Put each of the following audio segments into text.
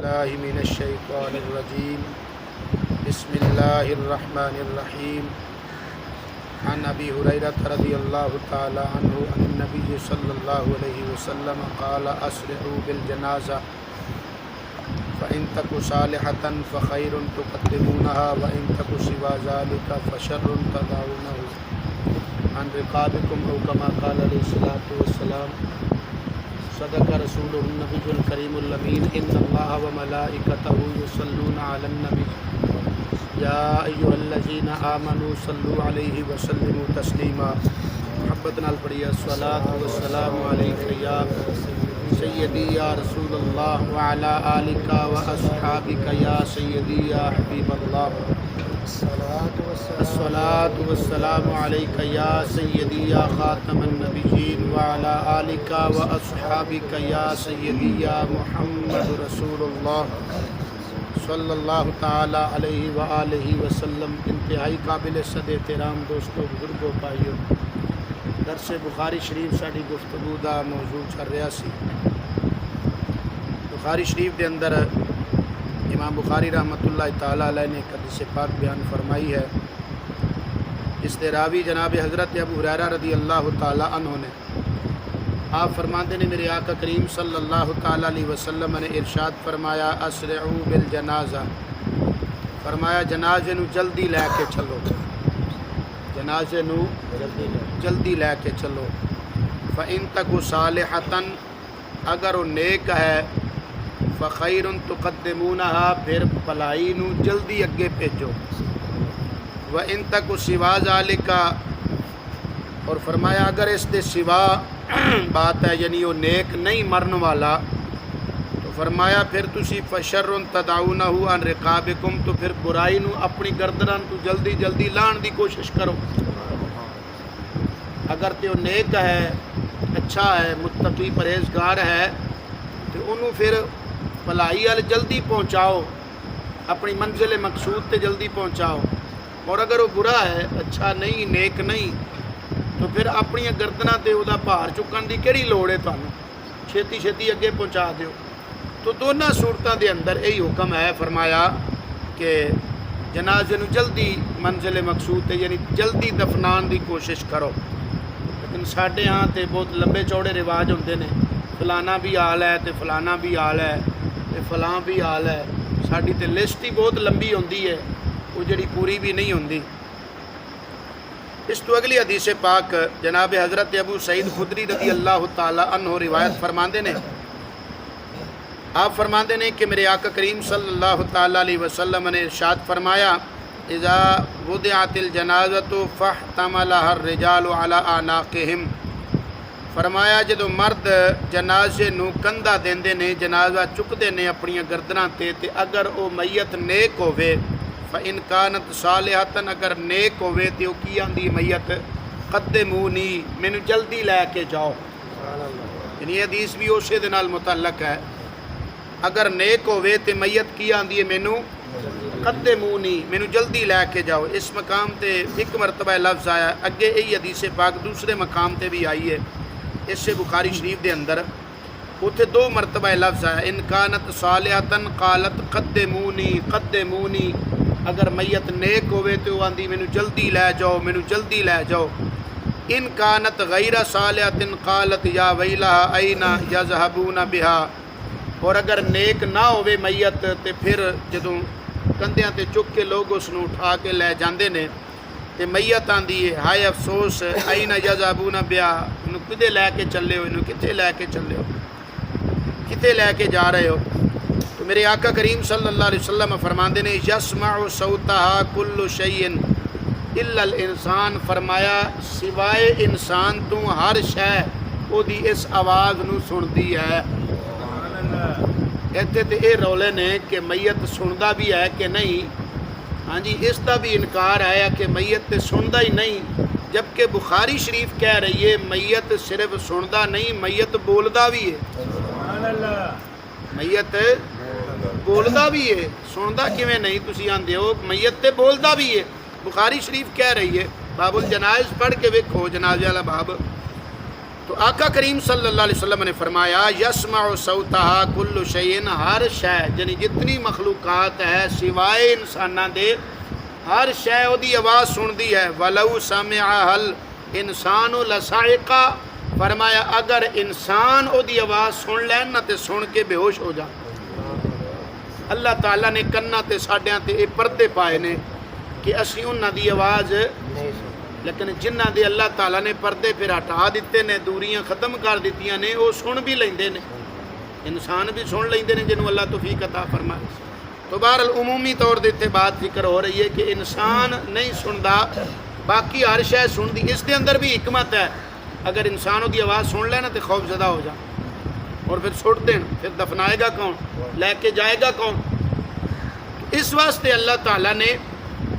الله من الشيطان الرجيم بسم الله الرحمن الرحيم عن أبي هريرة رضي الله تعالى عنه عن النبي صلى الله عليه وسلم قال أسرعوا بالجنازة فإن تك صالحة فخير تقدمونها وإن تك سوى ذلك فشر تدعونه عن رقابكم أو كما قال عليه الصلاة والسلام صدق رسول النبي الكريم الأمين إن الله وملائكته يصلون على النبي يا أيها الذين آمنوا صلوا عليه وسلموا تسليما محبت نال پڑھیے الصلاۃ والسلام علیک یا سیدی یا رسول اللہ وعلی آلک واصحابک یا سیدی یا حبیب اللہ الصلاۃ والسلام علیک یا سیدی یا خاتم النبیین وعلی آلک واصحابک یا سیدی یا محمد رسول اللہ صلی اللہ تعالی علیہ وآلہ وسلم۔ انتہائی قابل صد احترام دوستو، بزرگوں، بھائیو، درس بخاری شریف ساڈی گفتگو دا موضوع چل رہا سی۔ بخاری شریف دے اندر امام بخاری رحمۃ اللہ تعالی علیہ نے ایک حدیث پاک بیان فرمائی ہے۔ اس دے راوی جناب حضرت ابو ہریرہ رضی اللہ تعالی عنہ نے، آپ فرماتے نے میرے آقا کریم صلی اللہ تعالی علیہ وسلم نے ارشاد فرمایا اسرعوا بالجنازہ، فرمایا جنازے نو جلدی لے کے چلو، جنازے نو جلدی لے کے چلو۔ فَإِن تَكُ صَالِحَةً، اگر وہ نیک ہے، فَخَيْرٌ تُقَدِّمُونَهَا، پھر بھلائی نو جلدی اگے بھیجو۔ وَإِن تَكُ سِوَى ذَلِكَ، اور فرمایا اگر اس دے سوا بات ہے یعنی وہ نیک نہیں مرن والا، تو فرمایا پھر تسی فشر تدعونہ عن رقابکم، تو پھر برائی نو اپنی گردنان تو جلدی جلدی لان دی کوشش کرو۔ اگر تے وہ نیک ہے، اچھا ہے، متقی پرہیزگار ہے، تو انہوں پھر بھلائی وال جلدی پہنچاؤ، اپنی منزل مقصود تے جلدی پہنچاؤ۔ اور اگر وہ برا ہے، اچھا نہیں، نیک نہیں، تو پھر اپنی گردناں تے او دا بھار چکن دی کیڑی لوڑ ہے تانوں، چھتی چھتی اگے پہنچا دیو۔ تو دونوں صورتاں دے اندر یہی حکم ہے، فرمایا کہ جنازے نو جلدی منزل مقصود تے یعنی جلدی دفنان دی کوشش کرو۔ لیکن ساڈے ہاں تے بہت لمبے چوڑے رواج ہوندے نے، فلانا بھی حال ہے تے فلانا بھی حال ہے تے فلاں بھی حال ہے، ساڈی تے لسٹ ہی بہت لمبی ہوندی ہے، وہ جڑی پوری بھی نہیں ہوندی۔ اس تو اگلی حدیث پاک جناب حضرت ابو سعید خدری رضی اللہ تعالی عنہ روایت فرماندے نے، آپ فرماندے نے کہ میرے آقا کریم صلی اللہ تعالی علیہ وسلم نے ارشاد فرمایا اذا وضعت الجنازۃ فاحتملها الرجال علی اعناقہم، فرمایا جدو مرد جنازے نو کندھا دیندے نے، جنازہ چکدے نے اپنی گردناں تے اگر او میت نیک ہووے، فَإِن كَانَتْ صَالِحَةً، اگر نیک ہوئے تو وہ کی آندی میت قدمونی، مینو جلدی لے کے جاؤ۔ یعنی یہ حدیث بھی اسی دے نال متعلق ہے، اگر نیک ہوئے تو میت کی آندی ہے مینو قدمونی، مینو جلدی لے کے جاؤ۔ اس مقام تے ایک مرتبہ لفظ آیا، اگے یہی حدیث پاک دوسرے مقام تے بھی آئی ہے، اس سے بخاری شریف دے اندر اتنے دو مرتبہ لفظ آیا، ان کانت صالحۃ قالت قدمونی قدمونی، اگر میت نیک ہوئے تو وہ آندی مینو جلدی لے جاؤ، مینو جلدی لے جاؤ۔ ان کانت غیر صالحۃ قالت یا ویلھا این یذھبون بہا، اور اگر نیک نہ ہوئے میت تے پھر جدوں کندھیاں تے چک کے لوگ اس نو اٹھا کے لے جاندے نے تے میت آندی ہے ہائے افسوس، این یذھبون بہا، انہوں کدے لے کے چلے ہو، انہوں کتے لے کے چلے ہو، کتے لے کے جا رہے ہو۔ تو میرے آقا کریم صلی اللہ علیہ وسلم فرماندے نے یسمع صوتہا کل شیء الا الانسان، فرمایا سوائے انسان تو ہر شے او دی اس آواز نو سندی ہے۔ ایتھے تے اے رولے نے کہ میت سندا بھی ہے کہ نہیں، ہاں جی اس دا بھی انکار ہے کہ میت تے سندا ہی نہیں، جبکہ بخاری شریف کہہ رہی ہے میت صرف سندا نہیں، میت بولدا بھی ہے، میت بولدا بھی ہے، سندا کیویں نہیں، تسی آندے ہو میت تے بولدا بھی ہے، بخاری شریف کہہ رہی ہے، باب الجنائز پڑھ کے ویکھو، جنازے والا باب، تو آقا کریم صلی اللہ علیہ وسلم نے فرمایا یسمع صوتہا کل شیء، ہر شے یعنی جتنی مخلوقات ہے سوائے انساناں دے ہر شے او دی آواز سندی ہے. ولو سمعها الانسان لصعق، فرمایا اگر انسان او دی آواز سن لین نہ تے سن کے بے ہوش ہو جا. اللہ تعالیٰ نے کناں تے ساڈیاں تے اے پردے پائے نے کہ اسی انہاں دی آواز، لیکن جنہ دے اللہ تعالیٰ نے پردے پھر ہٹا دیتے نے، دوریاں ختم کر دیتیاں نے، وہ سن بھی لیندے نے، انسان بھی سن لیندے نے جنہوں اللہ توفیق عطا فرمائے. تو بہرحال عمومی طور دیتے بات ذکر ہو رہی ہے کہ انسان نہیں سندا، باقی ہر شے سندی. اس دے اندر بھی حکمت ہے، اگر انسان دی آواز سن لینا تو خوف زدہ ہو جا اور پھر سٹ دین، پھر دفنائے گا کون، لے کے جائے گا کون. اس واسطے اللہ تعالیٰ نے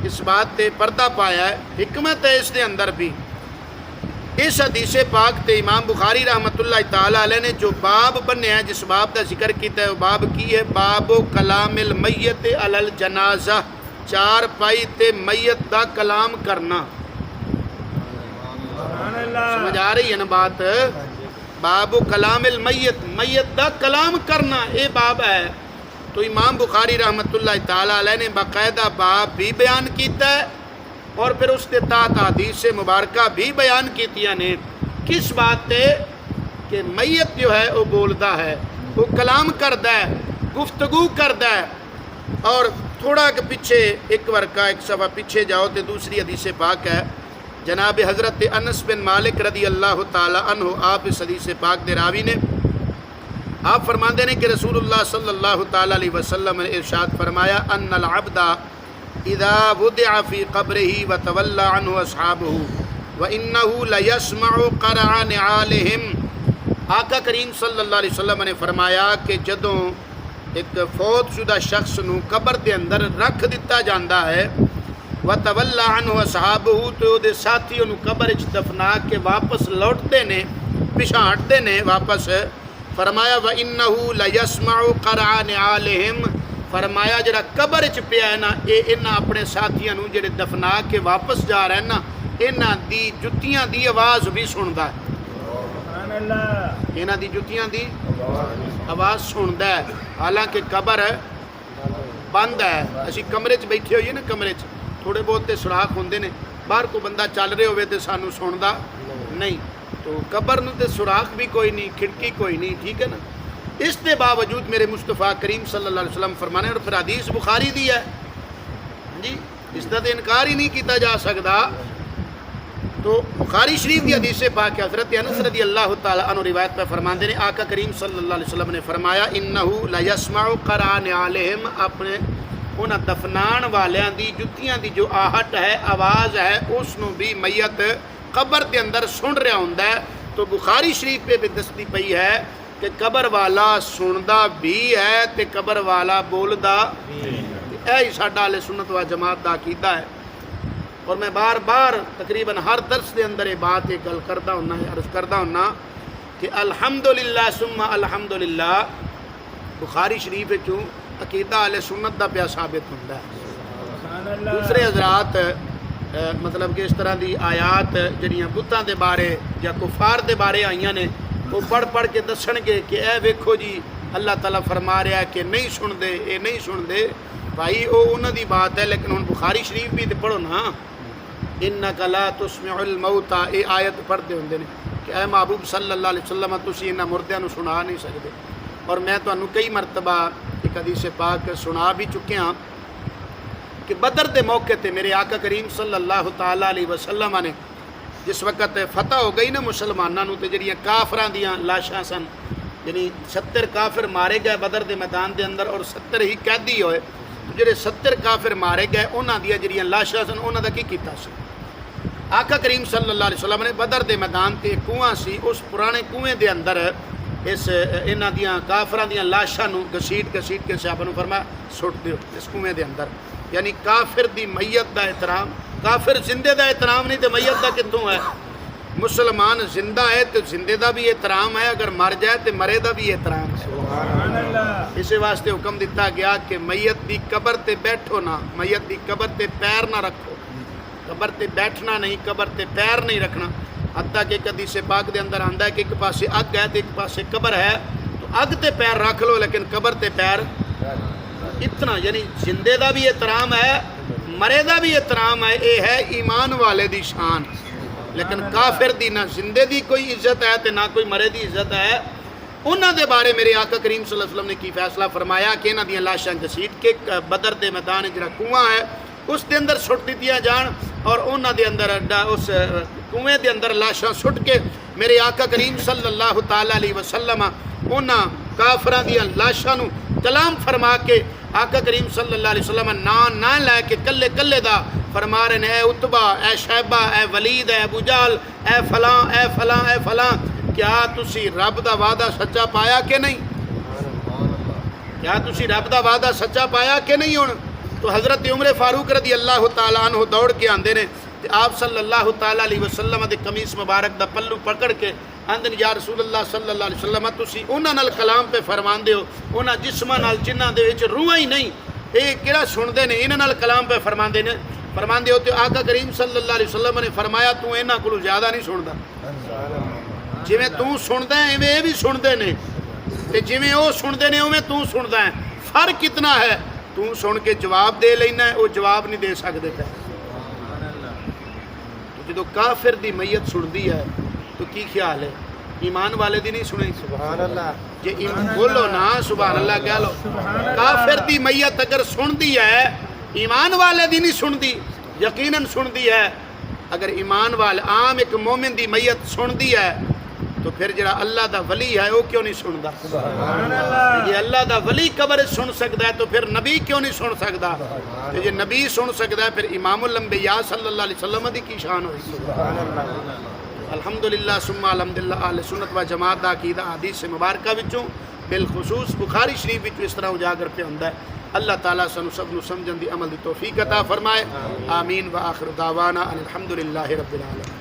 اس بات تے پردہ پایا ہے، حکمت ہے اس دے اندر بھی. اس حدیث پاک تے امام بخاری رحمۃ اللہ تعالی علیہ نے جو باب بنیا ہے، جس باب دا ذکر کیتا ہے، وہ باب کی ہے باب کلام المیت علی الجنازہ، چار پائی تے میت دا کلام کرنا. سمجھ آ رہی ہے نا بات؟ باب کلام المیت، میت دا کلام کرنا، اے باب ہے. تو امام بخاری رحمۃ اللہ تعالی علیہ نے باقاعدہ باب بھی بیان کیتا ہے اور پھر اس کے تحت حدیث مبارکہ بھی بیان کیتیاں نے. کس بات تے کہ میت جو ہے وہ بولتا ہے، وہ کلام کردا ہے، گفتگو کردا ہے. اور تھوڑا کہ پیچھے ایک ورقہ ایک صفحہ پیچھے جاؤ تو دوسری حدیث پاک ہے جناب حضرت انس بن مالک رضی اللہ تعالی عنہ، آپ اس حدیث پاک دے راوی نے، آپ فرماندے نے کہ رسول اللہ صلی اللہ تعالی علیہ وسلم نے ارشاد فرمایا ان العبد اذا وضع في قبره وتولى عنه اصحابه وانه ليسمع قرع نعالهم. آقا کریم صلی اللہ علیہ وسلم نے فرمایا کہ جدوں ایک فوت شدہ شخص نو قبر دے اندر رکھ دتا جاندا ہے، وتولى عنه اصحابه، تو دے ساتھیوں نو قبر وچ دفنا کے واپس لوٹتے نے، پیچھے ہٹتے نے واپس. فرمایا وَإِنَّهُ لَيَسْمَعُ قَرْعَ نِعَالِهِمْ، فرمایا جڑا قبر چ پیا ہے نا، انہاں اپنے ساتھیاں نو جڑے دفنا کے واپس جا رہے ہیں نا، انہاں دی جتیاں دی آواز بھی سندا ہے. سبحان اللہ، انہاں دی جتیاں دی آواز سندا ہے. حالانکہ قبر بند ہے، اسی کمرے چ بیٹھے ہوئیے نا، کمرے چ تھوڑے بہت تے سوراخ ہوندے نے، باہر کو بندہ چل رہے ہوئے تے سانو سندا نہیں. تو قبر نو تے سوراخ بھی کوئی نہیں، کھڑکی کوئی نہیں، ٹھیک ہے نا. اس کے باوجود میرے مصطفیٰ کریم صلی اللہ علیہ وسلم فرمانے، اور پھر حدیث بخاری دی ہے جی، اس کا تو انکار ہی نہیں کیتا جا سکتا. تو بخاری شریف کی حدیث پاک ہے، حضرت انس رضی اللہ تعالی عنہ روایت پہ فرماندے نے، آقا کریم صلی اللہ علیہ وسلم نے فرمایا انہو لیسمع قرع نعالہم، اپنے انہاں دفنان والیاں دی جتیاں دی جو آہٹ ہے، آواز ہے، اس نو بھی میت قبر کے اندر سن رہا ہوندا ہے. تو بخاری شریف پہ بھی دستی پئی ہے کہ قبر والا سندا بھی ہے تے قبر والا بولدا بھی. اے ساڈا اہل سنت و جماعت دا عقیدہ ہے. اور میں بار بار تقریباً ہر درس دے اندر یہ بات ایک گل کردا ہوننا، عرض کردا ہوننا کہ الحمدللہ ثم الحمدللہ بخاری شریف چوں عقیدہ اہل سنت دا پیا ثابت ہوندا ہے. دوسرے حضرات مطلب کہ اس طرح دی آیات جڑیاں بتاں دے بارے یا کفار دے بارے آئیاں نے، وہ پڑھ پڑھ کے دسن گے کہ اے ویکھو جی اللہ تعالیٰ فرما رہا ہے کہ نہیں سن دے، اے نہیں سن دے. بھائی وہ انہاں دی بات ہے، لیکن ہن بخاری شریف بھی تے پڑھو نا، انک لا تسمع الموتى، اے آیت پڑھتے ہوندے نے کہ اے محبوب صلی اللہ علیہ وسلم تسی انہاں مردیاں نو سنا نہیں سکدے. اور میں تانوں کئی مرتبہ ایک حدیث پاک سنا بھی چکے ہاں کہ بدر دے موقع تے میرے آقا کریم صلی اللہ تعالی علیہ وسلم نے جس وقت فتح ہو گئی نا مسلمانوں نو، تے جڑیاں کافراں دیاں لاشاں سن، یعنی 70 کافر مارے گئے بدر دے میدان دے اندر اور 70 ہی قیدی ہوئے. جڑے 70 کافر مارے گئے انہاں دیاں جڑیاں لاشاں سن، انہاں دا کی کیتا سی؟ آقا کریم صلی اللہ علیہ وسلم نے بدر دے میدان تے کنواں سی، اس پرانے کنویں دے اندر اس انہاں دیاں کافراں دیاں لاشاں نو گھسیٹ گھسیٹ کے صحابہ نو فرمایا سٹ دیو اس کنویں دے اندر. یعنی کافر دی میت دا احترام، کافر زندے دا احترام نہیں تے میت دا کتوں ہے؟ مسلمان زندہ ہے تو زندے دا بھی احترام ہے، اگر مر جائے تو مرے دا بھی احترام ہے. سبحان اللہ. اسی واسطے حکم دیتا گیا کہ میت دی قبر تے بیٹھو نہ، میت دی قبر تے پیر نہ رکھو. قبر تے بیٹھنا نہیں، قبر تے پیر نہیں رکھنا. حتیٰ کہ ایک حدیث پاک دے اندر آندا ہے کہ ایک پاسے اگ ہے تے ایک پاسے قبر ہے، تو اگ تے پیر رکھ لو لیکن قبر تے پیر اتنا، یعنی زندے دا بھی احترام ہے، مرے دا بھی احترام ہے، یہ ہے ایمان والے دی شان۔ لیکن کافر دی نہ زندے دی کوئی عزت ہے تے نہ کوئی مرے دی عزت ہے۔ انہاں دے بارے میرے آقا کریم صلی اللہ علیہ وسلم نے کی فیصلہ فرمایا کہ انہاں دیاں لاشاں گھسیٹ کے بدر دے میدان جڑا کنواں ہے اس دے اندر سٹ دتیاں جان، اور انہاں دے اندر اس کنویں دے اندر لاشاں سٹ کے میرے آقا کریم صلی اللہ تعالی علیہ وسلم انہاں کافراں دیاں لاشاں نو کلام فرما کے آقا کریم صلی اللہ علیہ وسلم نہ لے کے کلے کلے دا فرما رہے ہیں، اے عتبہ، اے شیبہ، اے ولید، اے ابو جہل، اے فلاں اے فلاں اے فلاں، کیا تسی رب دا وعدہ سچا پایا کہ نہیں؟ کیا تسی رب دا وعدہ سچا پایا کہ نہیں؟ ہن تو حضرت عمر فاروق رضی اللہ تعالیٰ عنہ دوڑ کے آندے نے تے آپ صلی اللہ تعالیٰ علیہ وسلم دے قمیص مبارک دا پلو پکڑ کے آندے نے یا رسول اللہ صلی اللہ علیہ وسلم تسی انہاں نال کلام پہ فرماندے ہو، انہاں جسماں نال جنہاں دے وچ روحاں ہی نہیں، اے کیڑا سندے نے انہاں نال کلام پہ فرماندے ہو تے آقا کریم صلی اللہ علیہ وسلم نے فرمایا تو انہاں کولوں زیادہ نہیں سندا، جویں تو سندا ہے ایویں اے بھی سندے نے، تے جویں او سندے نے اوویں تو سندا ہے، فرق کتنا ہے؟ تو سن کے جواب دے لینا ہے، وہ جواب نہیں دے سکتے پہ۔ تو جدو کافر دی میت سنتی ہے تو کی خیال ہے؟ ایمان والے دی نہیں سنی؟ سبحان اللہ، جے بولو نا سبحان اللہ کہہ لو۔ کافر دی میت اگر سنتی ہے، ایمان والے دی نہیں سنتی، یقیناً سنتی ہے۔ اگر ایمان والے عام ایک مومن دی میت سنتی ہے تو پھر جڑا اللہ دا ولی ہے وہ کیوں نہیں سندا؟ یہ اللہ دا ولی قبر سن سکتا ہے تو پھر نبی کیوں نہیں سن سکتا؟ تو یہ نبی سن سکتا ہے پھر امام الانبیاء صلی اللہ علیہ وسلم دی کی شان ہوئی؟ الحمدللہ ثم الحمدللہ اہل سنت و جماعت دا عقیدہ حدیث مبارکہ وچوں بالخصوص بخاری شریف وچوں اس طرح اجاگر پہ ہوندا ہے۔ اللہ تعالیٰ سانو سب نو سمجھن دی عمل دی توفیق عطا فرمائے، آمین و آخر دعوانا ان الحمدللہ رب العالمین۔